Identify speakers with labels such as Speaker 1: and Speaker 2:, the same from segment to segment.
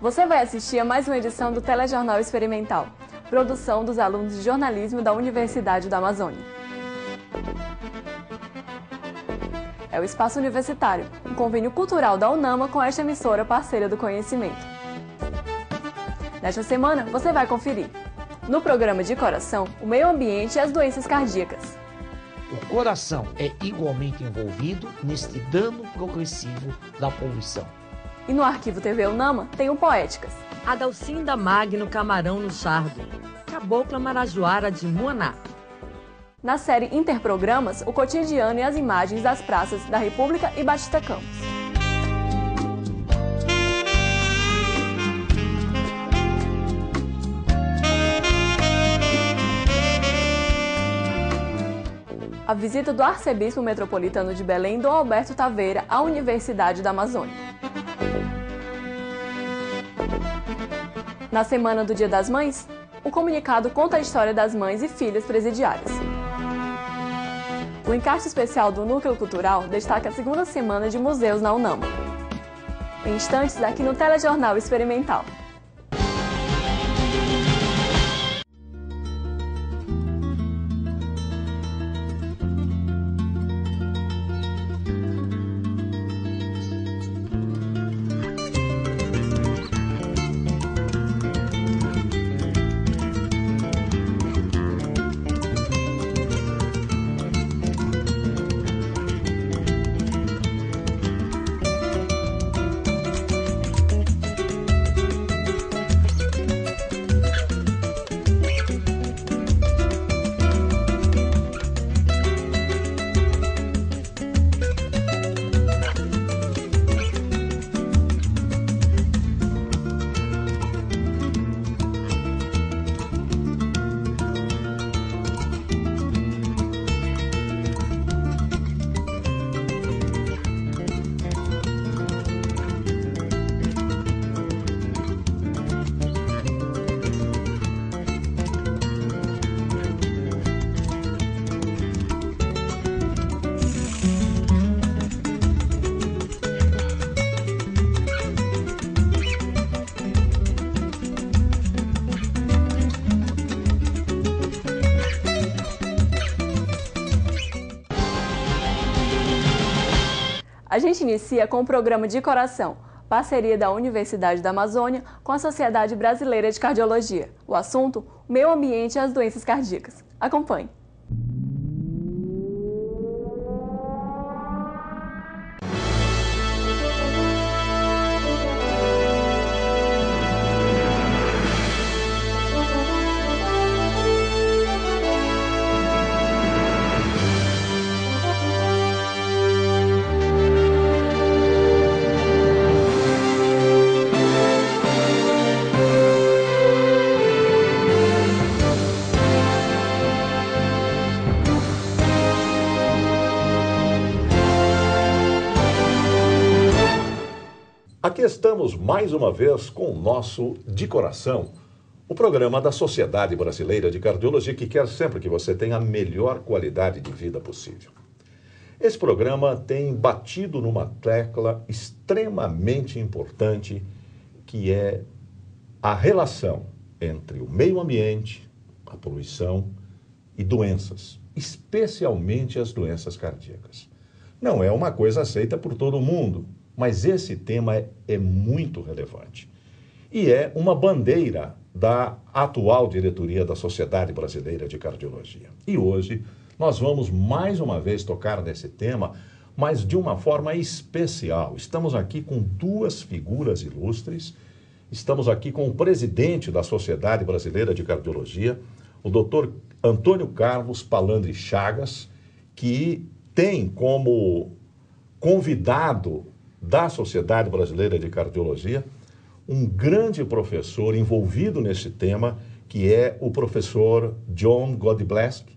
Speaker 1: Você vai assistir a mais uma edição do Telejornal Experimental, produção dos alunos de jornalismo da Universidade da Amazônia. É o Espaço Universitário, um convênio cultural da UNAMA com esta emissora parceira do conhecimento. Nesta semana, você vai conferir. No programa de coração, o meio ambiente e as doenças cardíacas.
Speaker 2: O coração é igualmente envolvido neste dano progressivo da poluição.
Speaker 1: E no Arquivo TV UNAMA tem o Poéticas.
Speaker 3: Adalcinda Magno Camarão no Chardo, Cabocla Marajoara de Muaná.
Speaker 1: Na série Interprogramas, o cotidiano e as imagens das praças da República e Batista Campos. A visita do arcebispo metropolitano de Belém, Dom Alberto Taveira, à Universidade da Amazônia. Na semana do Dia das Mães, o comunicado conta a história das mães e filhas presidiárias. O encarte especial do Núcleo Cultural destaca a segunda semana de museus na UNAMA. Em instantes, aqui no Telejornal Experimental. A gente inicia com o programa de coração, parceria da Universidade da Amazônia com a Sociedade Brasileira de Cardiologia. O assunto, o meio ambiente e as doenças cardíacas. Acompanhe.
Speaker 4: Aqui estamos mais uma vez com o nosso De Coração, o programa da Sociedade Brasileira de Cardiologia que quer sempre que você tenha a melhor qualidade de vida possível. Esse programa tem batido numa tecla extremamente importante que é a relação entre o meio ambiente, a poluição e doenças, especialmente as doenças cardíacas. Não é uma coisa aceita por todo mundo. Mas esse tema é muito relevante e é uma bandeira da atual diretoria da Sociedade Brasileira de Cardiologia. E hoje nós vamos mais uma vez tocar nesse tema, mas de uma forma especial. Estamos aqui com duas figuras ilustres, estamos aqui com o presidente da Sociedade Brasileira de Cardiologia, o Dr. Antônio Carlos Palandri Chagas, que tem como convidado da Sociedade Brasileira de Cardiologia, um grande professor envolvido nesse tema, que é o professor John Godblesk,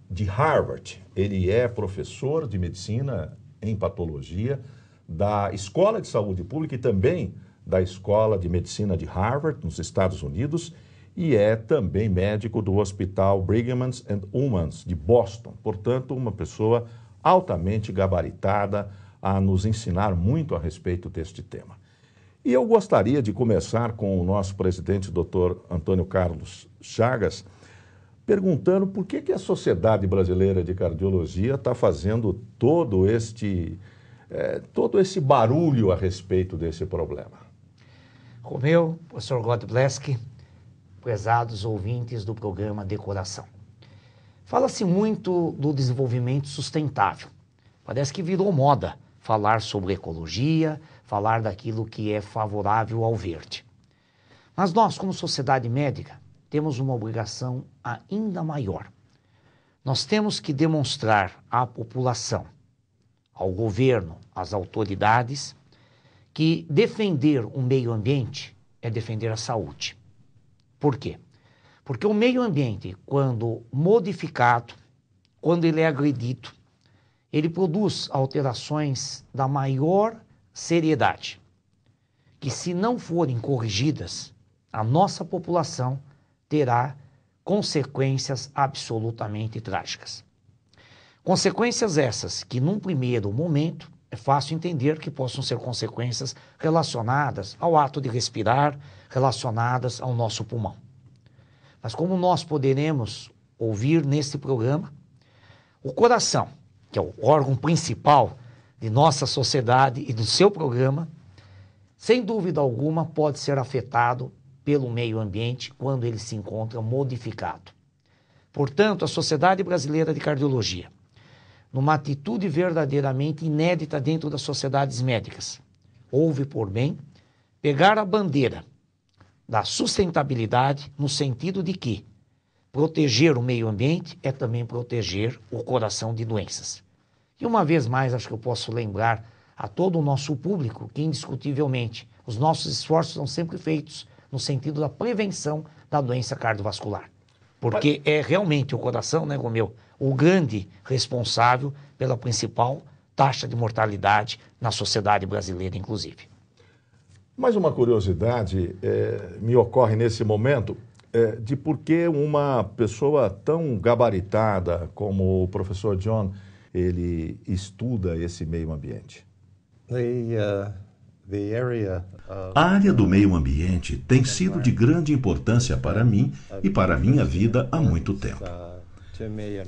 Speaker 4: de Harvard. Ele é professor de medicina em patologia da Escola de Saúde Pública e também da Escola de Medicina de Harvard, nos Estados Unidos, e é também médico do Hospital Brigham and Women's de Boston. Portanto, uma pessoa altamente gabaritada a nos ensinar muito a respeito deste tema. E eu gostaria de começar com o nosso presidente, Dr. Antônio Carlos Chagas, perguntando por que a Sociedade Brasileira de Cardiologia está fazendo todo esse barulho a respeito desse problema.
Speaker 2: Romeu, professor Godleski, prezados ouvintes do programa De Coração. Fala-se muito do desenvolvimento sustentável. Parece que virou moda falar sobre ecologia, falar daquilo que é favorável ao verde. Mas nós, como sociedade médica, temos uma obrigação ainda maior. Nós temos que demonstrar à população, ao governo, às autoridades, que defender o meio ambiente é defender a saúde. Por quê? Porque o meio ambiente, quando modificado, quando ele é agredido, ele produz alterações da maior seriedade, que se não forem corrigidas, a nossa população terá consequências absolutamente trágicas. Consequências essas que, num primeiro momento, é fácil entender que possam ser consequências relacionadas ao ato de respirar, relacionadas ao nosso pulmão. Mas como nós poderemos ouvir nesse programa, o coração, que é o órgão principal de nossa sociedade e do seu programa, sem dúvida alguma pode ser afetado pelo meio ambiente quando ele se encontra modificado. Portanto, a Sociedade Brasileira de Cardiologia, numa atitude verdadeiramente inédita dentro das sociedades médicas, houve por bem pegar a bandeira da sustentabilidade no sentido de que proteger o meio ambiente é também proteger o coração de doenças. E uma vez mais, acho que eu posso lembrar a todo o nosso público que, indiscutivelmente, os nossos esforços são sempre feitos no sentido da prevenção da doença cardiovascular. Porque é realmente o coração, né, Romeu, o grande responsável pela principal taxa de mortalidade na sociedade brasileira, inclusive.
Speaker 4: Mais uma curiosidade me ocorre nesse momento de por que uma pessoa tão gabaritada como o professor John, ele estuda esse meio ambiente.
Speaker 5: A área do meio ambiente tem sido de grande importância para mim e para a minha vida há muito tempo.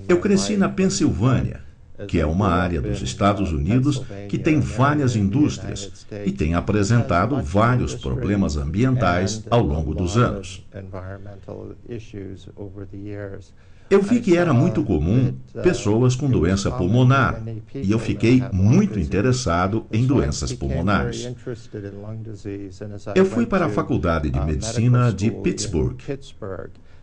Speaker 5: Eu cresci na Pensilvânia, que é uma área dos Estados Unidos que tem várias indústrias e tem apresentado vários problemas ambientais ao longo dos anos. Eu vi que era muito comum pessoas com doença pulmonar e eu fiquei muito interessado em doenças pulmonares. Eu fui para a Faculdade de Medicina de Pittsburgh.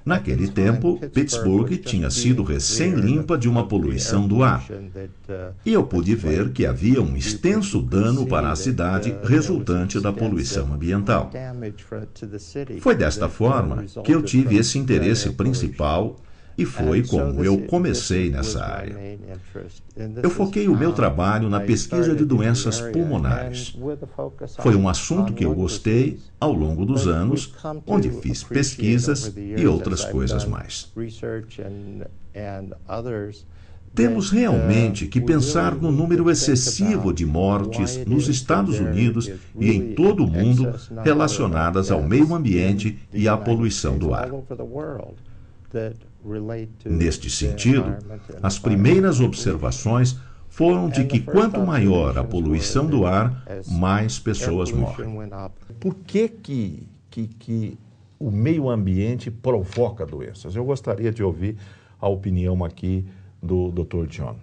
Speaker 5: Naquele tempo, Pittsburgh tinha sido recém-limpa de uma poluição do ar. E eu pude ver que havia um extenso dano para a cidade resultante da poluição ambiental. Foi desta forma que eu tive esse interesse principal e foi como eu comecei nessa área. Eu foquei o meu trabalho na pesquisa de doenças pulmonares. Foi um assunto que eu gostei ao longo dos anos, onde fiz pesquisas e outras coisas mais. Temos realmente que pensar no número excessivo de mortes nos Estados Unidos e em todo o mundo relacionadas ao meio ambiente e à poluição do ar. Neste sentido, as primeiras observações foram de que quanto maior a poluição do ar, mais pessoas morrem.
Speaker 4: Por que o meio ambiente provoca doenças? Eu gostaria de ouvir a opinião aqui do Dr. John.